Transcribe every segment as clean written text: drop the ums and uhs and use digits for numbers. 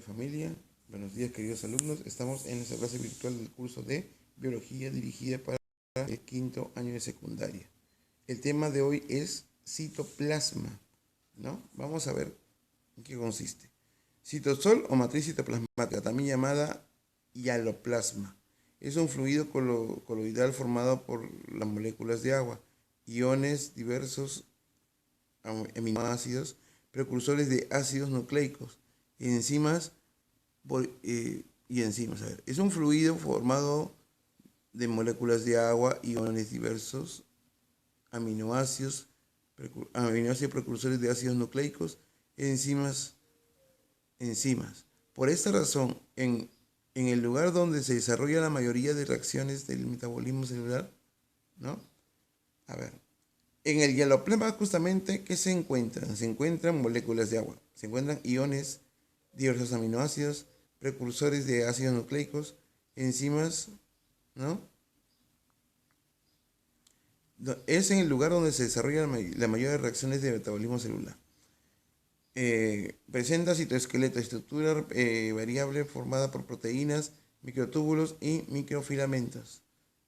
Familia, buenos días queridos alumnos. Estamos en nuestra clase virtual del curso de Biología dirigida para el quinto año de secundaria. El tema de hoy es citoplasma, ¿no? Vamos a ver en qué consiste. Citosol o matriz citoplasmática, también llamada hialoplasma. Es un fluido coloidal formado por las moléculas de agua, iones diversos, aminoácidos, precursores de ácidos nucleicos, enzimas y enzimas. Es un fluido formado de moléculas de agua, iones diversos, aminoácidos precursores de ácidos nucleicos, enzimas. Por esta razón, en el lugar donde se desarrolla la mayoría de reacciones del metabolismo celular, ¿no? A ver, en el hialoplasma justamente, ¿qué se encuentran? Se encuentran moléculas de agua, se encuentran iones, diversos aminoácidos, precursores de ácidos nucleicos, enzimas, ¿no? Es en el lugar donde se desarrolla la mayoría de reacciones de metabolismo celular. Presenta citoesqueleto, estructura variable formada por proteínas, microtúbulos y microfilamentos,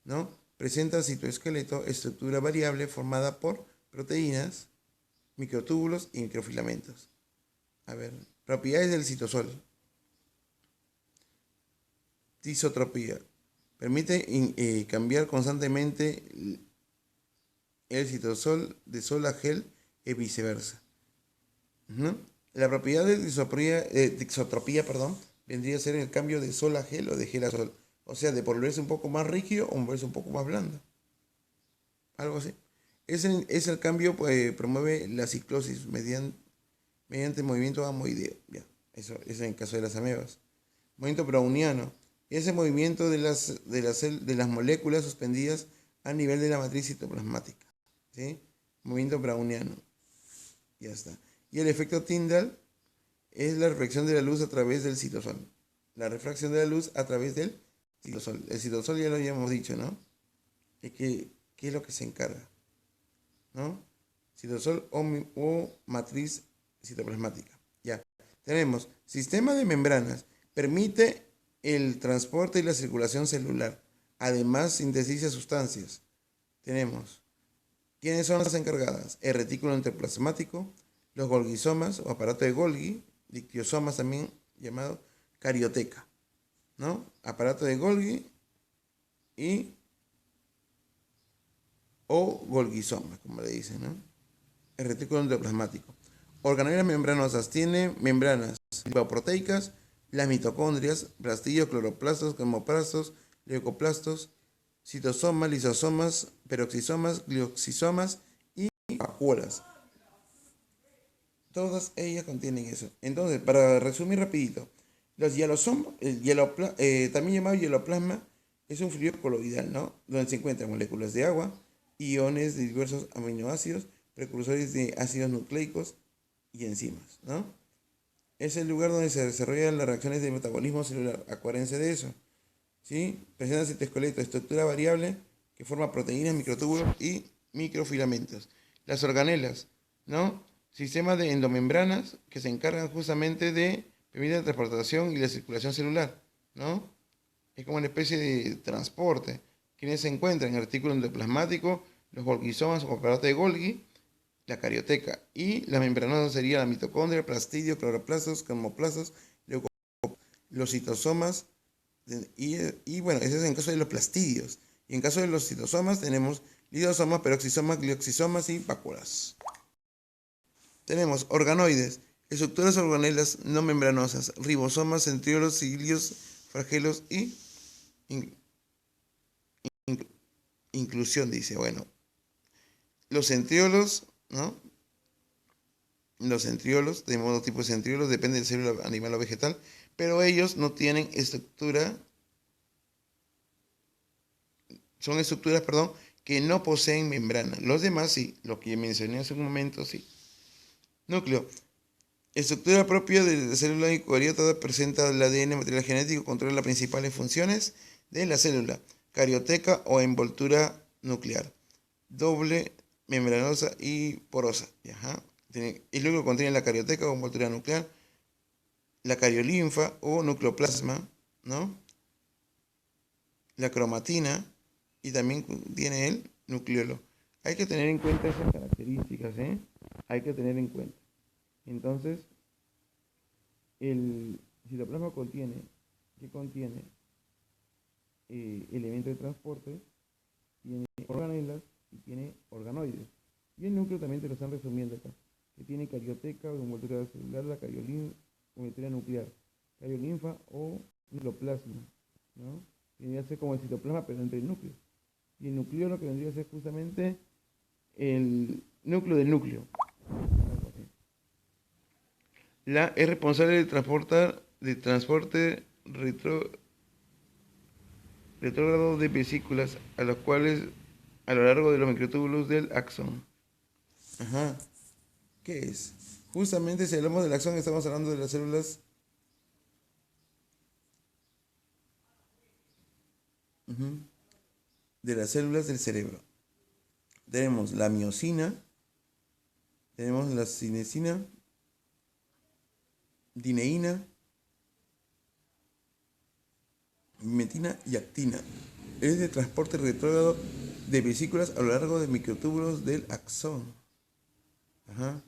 ¿no? Presenta citoesqueleto, estructura variable formada por proteínas, microtúbulos y microfilamentos. A ver, propiedades del citosol. Tisotropía. Permite cambiar constantemente el citosol de sol a gel y viceversa. La propiedad de disotropía, vendría a ser el cambio de sol a gel o de gel a sol. O sea, de volverse un poco más rígido o volverse un poco más blando. Algo así. Es el cambio que promueve la ciclosis mediante movimiento amoideo. Ya, eso es en el caso de las amebas. Movimiento browniano. Ese movimiento de las moléculas suspendidas a nivel de la matriz citoplasmática. ¿Sí? Movimiento browniano. Ya está. Y el efecto Tyndall es la reflexión de la luz a través del citosol. La refracción de la luz a través del citosol. El citosol ya lo habíamos dicho, ¿no? ¿Qué es lo que se encarga? ¿No? Citosol o matriz citoplasmática. Ya. Tenemos sistema de membranas. Permite el transporte y la circulación celular. Además, sintetiza sustancias. Tenemos. ¿Quiénes son las encargadas? El retículo endoplasmático, los golgisomas o aparato de Golgi, dictiosomas también llamado carioteca, ¿no? Aparato de Golgi o golgisomas, como le dicen, ¿no? El retículo endoplasmático. Organelas membranosas. Tiene membranas lipoproteicas, las mitocondrias, plastillos, cloroplastos, cromoplastos, leucoplastos, citosomas, lisosomas, peroxisomas, glioxisomas y vacuolas. Todas ellas contienen eso. Entonces, para resumir rapidito, los hialosomas, también llamado hieloplasma, es un fluido coloidal, ¿no? Donde se encuentran moléculas de agua, iones de diversos aminoácidos, precursores de ácidos nucleicos y enzimas, ¿no? Es el lugar donde se desarrollan las reacciones de metabolismo celular. Acuérdense de eso. ¿Sí? Presenta citoesqueleto, estructura variable que forma proteínas, microtúbulos y microfilamentos. Las organelas, ¿no? Sistemas de endomembranas que se encargan justamente de permitir la transportación y la circulación celular, ¿no? Es como una especie de transporte. Quienes se encuentran en el retículo endoplasmático, los golgisomas o aparato de Golgi, la carioteca, y la membranosa sería la mitocondria, plastidio, cloroplastos, cromoplastos, los citosomas, y bueno, ese es en caso de los plastidios. Y en caso de los citosomas tenemos lisosomas, peroxisomas, glioxisomas y vacuolas. Tenemos organoides, estructuras organelas no membranosas, ribosomas, centriolos, cilios, flagelos y inclusión, dice. Bueno, los centriolos, ¿no? Los centriolos, de modo tipo de centriolos, depende del célula animal o vegetal, pero ellos no tienen estructura, son estructuras, que no poseen membrana. Los demás sí, lo que mencioné hace un momento, sí. Núcleo. Estructura propia de la célula eucariota, presenta el ADN, material genético, controla las principales funciones de la célula. Carioteca o envoltura nuclear. Doble, membranosa y porosa. Ajá. El núcleo contiene la carioteca o envoltura nuclear. la cariolinfa o nucleoplasma, ¿no? La cromatina y también tiene el nucleolo. Hay que tener en cuenta esas características, ¿eh? Hay que tener en cuenta. Entonces, el citoplasma contiene elementos de transporte, tiene organelas y tiene organoides. Y el núcleo también te lo están resumiendo acá, que tiene carioteca o envoltura celular, la envoltura nuclear, cariolinfa o nucleoplasma, ¿no? Vendría a ser como el citoplasma, pero entre el núcleo. Y el nucleolo que vendría a ser justamente el núcleo del núcleo. La es responsable de transporte retrógrado de vesículas a los cuales a lo largo de los microtúbulos del axón. Ajá. ¿Qué es? Justamente si hablamos del axón estamos hablando de las células de las células del cerebro. Tenemos la miocina, tenemos la cinesina, dineína, mimetina y actina. Es de transporte retrógrado de vesículas a lo largo de microtúbulos del axón. Ajá.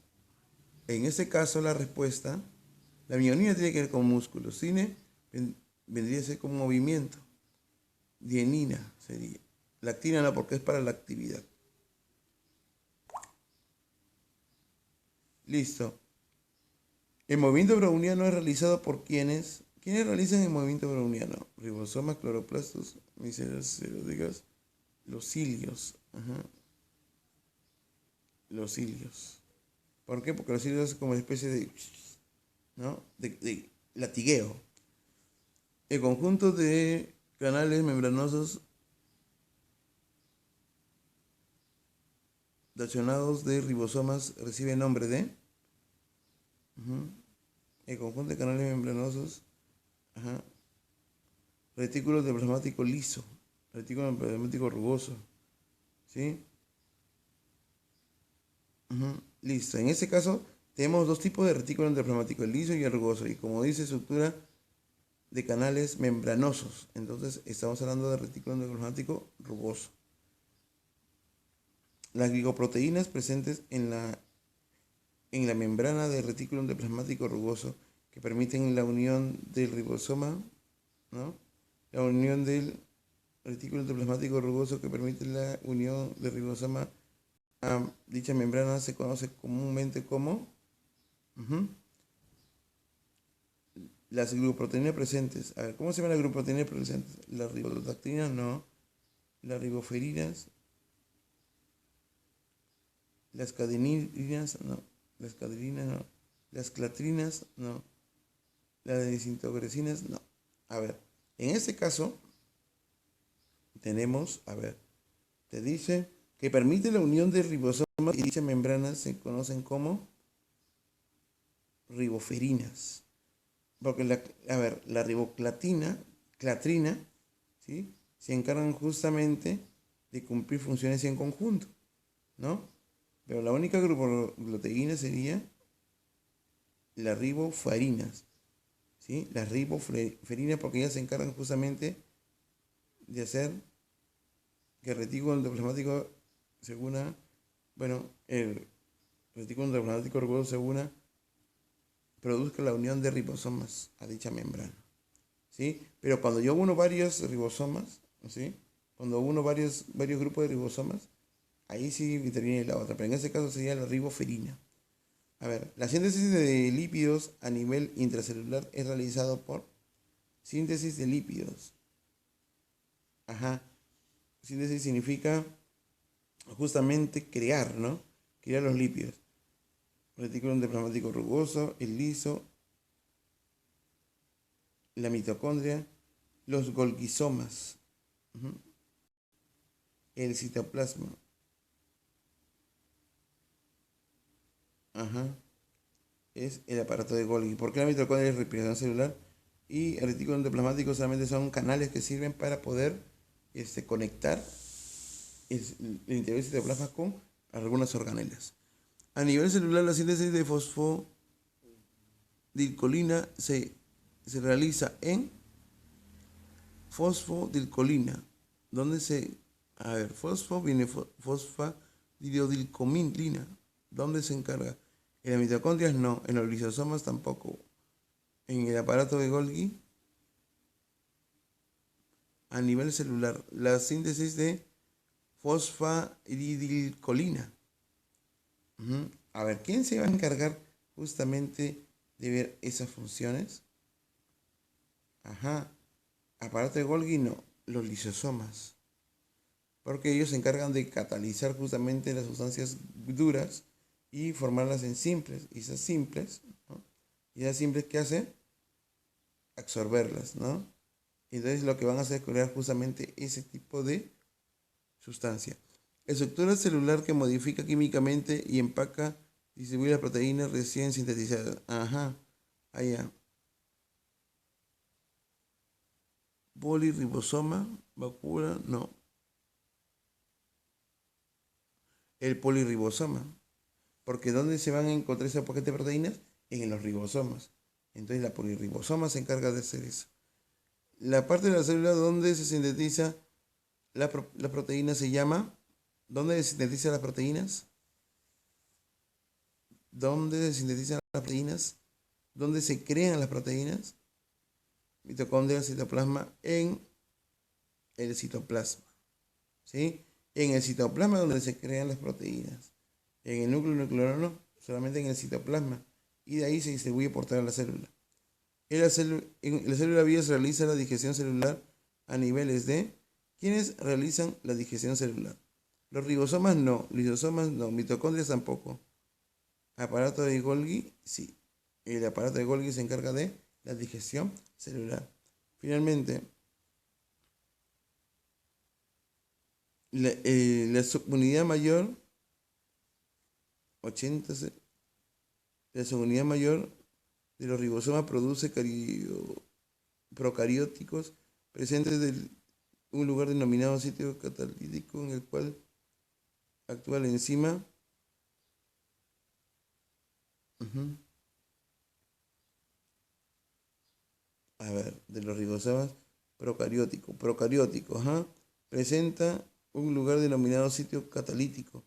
En ese caso, la respuesta, la mionina tiene que ver con músculos, cine vendría a ser con movimiento, dienina sería, lactina no, porque es para la actividad. Listo. El movimiento browniano es realizado por quienes realizan el movimiento browniano: ribosomas, cloroplastos, micelas seróticas, los cilios. Ajá. Los cilios. ¿Por qué? Porque los cilios es como una especie de, ¿no? de latigueo. El conjunto de canales membranosos accionados de ribosomas recibe nombre de el conjunto de canales membranosos, retículo endoplasmático liso, retículo endoplasmático rugoso, ¿sí? Listo. En este caso tenemos dos tipos de retículo endoplasmático, el liso y el rugoso, y como dice, estructura de canales membranosos. Entonces estamos hablando de retículo endoplasmático rugoso. Las glicoproteínas presentes en la membrana del retículo endoplasmático rugoso que permiten la unión del ribosoma, ¿no? La unión del retículo endoplasmático rugoso que permite la unión del ribosoma a dicha membrana se conoce comúnmente como las glicoproteínas presentes. A ver, ¿cómo se llaman las glicoproteínas presentes? Las ribodactinas no, las riboferinas, las cadeninas no, las cadeninas no, las clatrinas no, las desintegresinas no. A ver, en este caso tenemos, a ver, te dice que permite la unión de ribosomas y dichas membranas se conocen como riboferinas. Porque la clatrina, ¿sí? Se encargan justamente de cumplir funciones en conjunto, ¿no? Pero la única glucoproteína sería las riboferinas, ¿sí? Las riboferinas porque ellas se encargan justamente de hacer que el retículo endoplasmático se una, bueno, el retículo endoplasmático rugoso se una, produzca la unión de ribosomas a dicha membrana, ¿sí? Pero cuando yo uno varios ribosomas, ¿sí? Cuando uno varios grupos de ribosomas, ahí sí interviene la otra, pero en este caso sería la riboferina. A ver, la síntesis de lípidos a nivel intracelular es realizado por síntesis de lípidos. Ajá. Síntesis significa justamente crear, ¿no? Crear los lípidos. Retículo endoplasmático rugoso, el liso, la mitocondria, los golgisomas, el citoplasma. Ajá. Es el aparato de Golgi. ¿Por qué la mitocondria es replicación celular? Y el retículo endoplasmático solamente son canales que sirven para poder conectar el interior del citoplasma con algunas organelas. A nivel celular, la síntesis de fosfodilcolina se realiza en fosfodilcolina, donde fosfo viene fosfadilodilcolina, ¿dónde se encarga? En las mitocondrias no, en los lisosomas tampoco. En el aparato de Golgi, a nivel celular, la síntesis de fosfadilcolina. A ver, ¿quién se va a encargar justamente de ver esas funciones? Aparato de Golgi no, los lisosomas. Porque ellos se encargan de catalizar justamente las sustancias duras y formarlas en simples. Y esas simples, ¿no? ¿Qué hacen? Absorberlas, ¿no? Entonces lo que van a hacer es crear justamente ese tipo de sustancia. Estructura celular que modifica químicamente y empaca, distribuye las proteínas recién sintetizadas. Allá. Polirribosoma, vacuna, no. El polirribosoma. Porque ¿dónde se van a encontrar ese paquete de proteínas? En los ribosomas. Entonces la polirribosoma se encarga de hacer eso. La parte de la célula donde se sintetiza la proteína se llama. ¿Dónde se sintetizan las proteínas? ¿Dónde se sintetizan las proteínas? ¿Dónde se crean las proteínas? Mitocondria, citoplasma, en el citoplasma. ¿Sí? En el citoplasma donde se crean las proteínas. En el núcleo nuclear no, solamente en el citoplasma. Y de ahí se distribuye por toda la célula. En la célula viva se realiza la digestión celular a niveles de... ¿Quiénes realizan la digestión celular? Los ribosomas no, lisosomas no, mitocondrias tampoco. Aparato de Golgi, sí. El aparato de Golgi se encarga de la digestión celular. Finalmente, la subunidad mayor, 80, la subunidad mayor de los ribosomas produce procarióticos presentes en un lugar denominado sitio catalítico en el cual actúa la enzima. De los ribosomas procarióticos, presenta un lugar denominado sitio catalítico.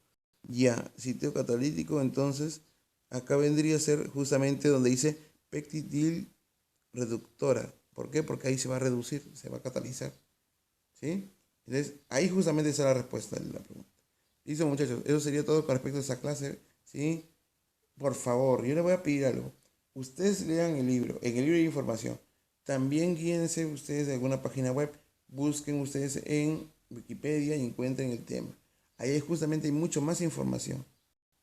Sitio catalítico, entonces, acá vendría a ser justamente donde dice peptidil reductora. ¿Por qué? Porque ahí se va a reducir, se va a catalizar. ¿Sí? Entonces, ahí justamente está la respuesta de la pregunta. Listo, muchachos, eso sería todo con respecto a esa clase. ¿Sí? Por favor, yo les voy a pedir algo. Ustedes lean el libro. En el libro hay información. También guíense ustedes de alguna página web. Busquen ustedes en Wikipedia y encuentren el tema. Ahí justamente hay mucho más información,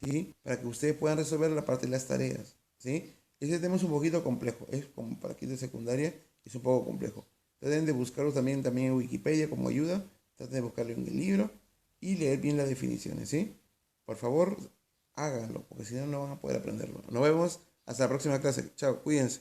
¿sí? Para que ustedes puedan resolver la parte de las tareas, ¿sí? Ese tema es un poquito complejo. Es como para aquí de secundaria, es un poco complejo. Traten de buscarlo también en Wikipedia como ayuda. Traten de buscarlo en el libro y leer bien las definiciones, ¿sí? Por favor, háganlo, porque si no, no van a poder aprenderlo. Nos vemos hasta la próxima clase. Chao, cuídense.